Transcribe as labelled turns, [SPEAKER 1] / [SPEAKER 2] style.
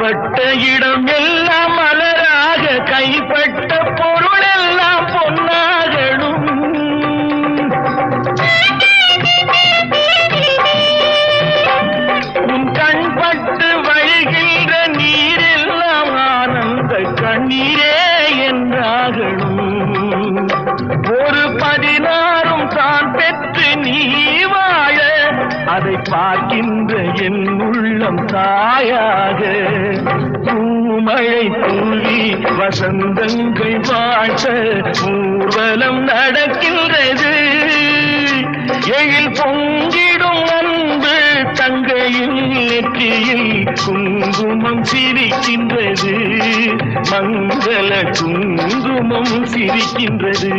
[SPEAKER 1] கால்பட்ட இடம் எல்லாம் மலராக, கைப்பட்ட பொருள் எல்லாம் பொன்னாகணும். உன் கண்பட்டு வழிகின்ற நீரெல்லாம் ஆனந்த கண்ணீரே என்றாகணும். ஒரு 16 தான் பெற்று நீ வாழ, அதை பார்க்கின்ற என் உள்ளம் தாயாக. பூமழை தூவி வசந்தங்கள் வாழ்த்த ஊர்வலம் நடக்கின்றது. எழில் பொங்கிடும் அன்பு தங்கையின் நெற்றியில் குங்குமம் சிரிக்கின்றது. மங்கள குங்குமம் சிரிக்கின்றது.